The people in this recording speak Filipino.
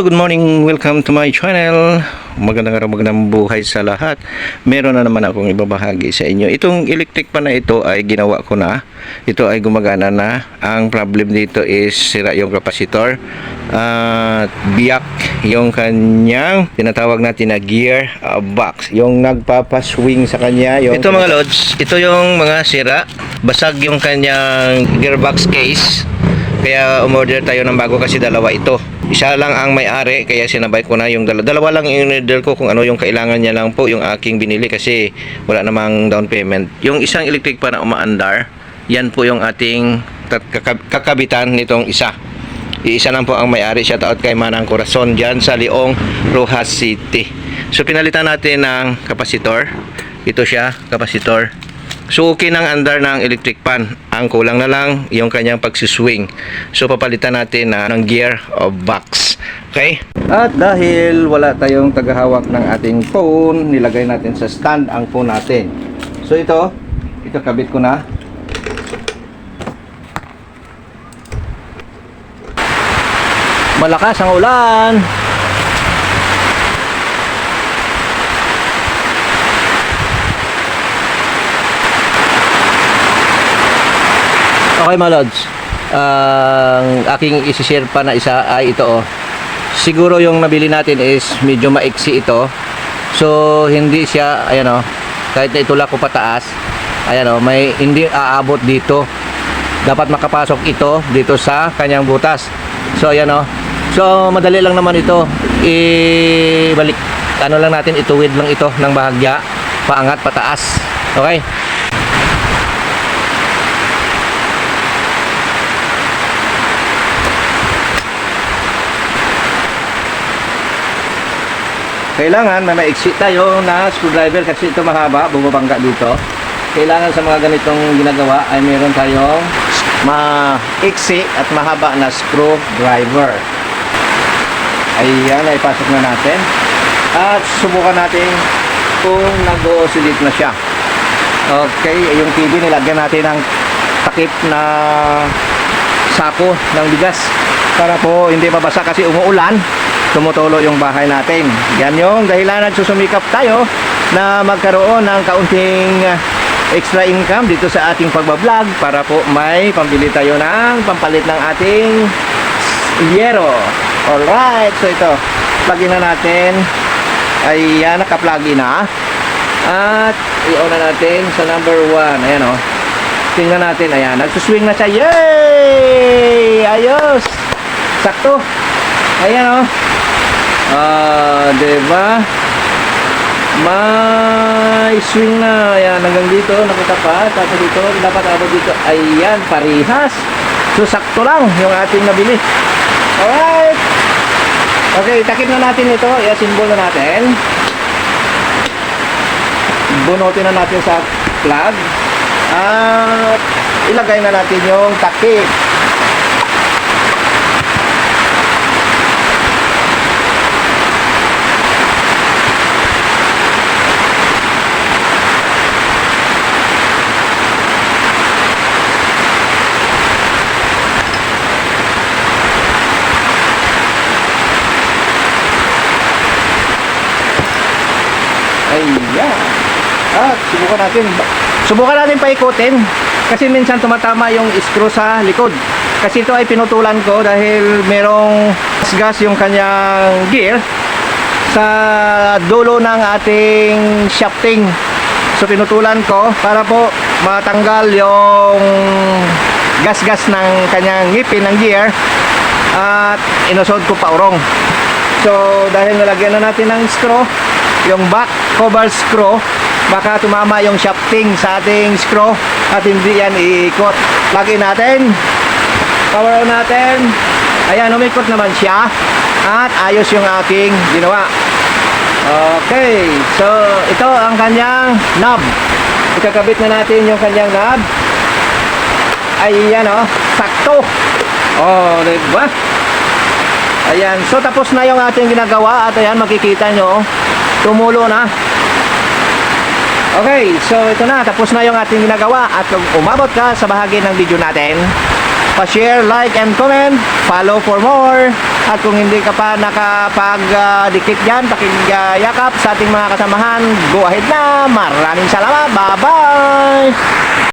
Good morning, welcome to my channel. Magandang araw, magandang buhay sa lahat. Meron na naman akong ibabahagi sa inyo. Itong electric pan na ito ay ginawa ko na. Ito ay gumagana na. Ang problem dito is sira yung capacitor at biyak yung kanyang tinatawag natin na gear box, yung nagpapaswing sa kanya. Ito mga lods, ito yung mga sira. Basag yung kanyang gearbox case. Kaya umorder tayo ng bago kasi dalawa ito. Isa lang ang may-ari kaya sinabay ko na yung dalawa lang yung order ko, kung ano yung kailangan niya lang po yung aking binili kasi wala namang down payment. Yung isang electric pan na umaandar, yan po yung ating kakabitan nitong isa. Iisa lang po ang may-ari. Shout out kay Manang Corazon dyan sa Leong, Rojas City. So pinalitan natin ng kapasitor. Ito siya, kapasitor. So okay nang andar ng electric pan. Ang kulang na lang yung kanyang pagsiswing. So papalitan natin ng gear box. Okay? At dahil wala tayong tagahawak ng ating phone, nilagay natin sa stand ang phone natin. So ito kabit ko na. Malakas ang ulan. Okay mga lods, ang aking isi-share pa na isa ay ito oh. Siguro yung nabili natin is medyo maiksi ito. So hindi siya, ayan oh, kahit na itulak ko pataas, ayan oh, may hindi aabot dito. Dapat makapasok ito dito sa kanyang butas. So ayan oh. So madali lang naman ito. Ibalik, ano lang natin, ituwid lang ito ng bahagya, paangat, pataas. Okay? Kailangan may maiksi tayo na screwdriver kasi ito mahaba, bumabangga dito. Kailangan sa mga ganitong ginagawa ay meron tayong maiksi at mahaba na screwdriver. Ayan, ipasok na natin. At subukan natin kung nag-oscillate na siya. Okay, yung TV nilagyan natin ng takip na sako ng bigas para po hindi mabasa kasi umuulan. Tumutulo yung bahay natin. Yan yung dahilan nagsusumikap tayo na magkaroon ng kaunting extra income dito sa ating pagbablog para po may pambili tayo ng pampalit ng ating yero. Alright, so ito, plug-in na natin. Ayan, naka-plug-in na. At i-on na natin sa number 1. Ayan o. Tingnan natin, ayan, nagsuswing na siya. Yay! Ayos! Sakto. Ayan o. Diba? May swing na. Ayan, hanggang dito nakatapat. Tapos dito, dapat abot dito. Ayan, parihas. So, sakto lang yung ating nabili. Alright. Okay, takip na natin ito. I-assemble na natin. Bunutin na natin sa plug. At ilagay na natin yung takip. Ayan. At subukan natin paikutin kasi minsan tumatama yung screw sa likod. Kasi ito ay pinutulan ko dahil merong gas yung kanyang gear sa dulo ng ating shafting. So pinutulan ko para po matanggal yung gas-gas ng kanyang ngipin ng gear at inusod ko pa urong. So dahil nalagyan na natin ng screw, yung back cover screw, baka tumama yung shafting sa ating screw at hindi yan iikot. Plug-in natin, power on natin. Ayan, umikot naman siya at ayos yung aking ginawa. Okay, so ito ang kanyang knob. Ikakabit na natin yung kanyang knob. Ayan o, sakto. Oh, diba? Ayan, so tapos na yung ating ginagawa at ayan, makikita nyo tumulo na. Okay, so ito na, tapos na yung ating ginagawa. At kung umabot ka sa bahagi ng video natin, pa-share, like, and comment. Follow for more. At kung hindi ka pa nakapag-dikit dyan, pakiyakap sa ating mga kasamahan, go ahead na. Maraming salamat. Bye-bye!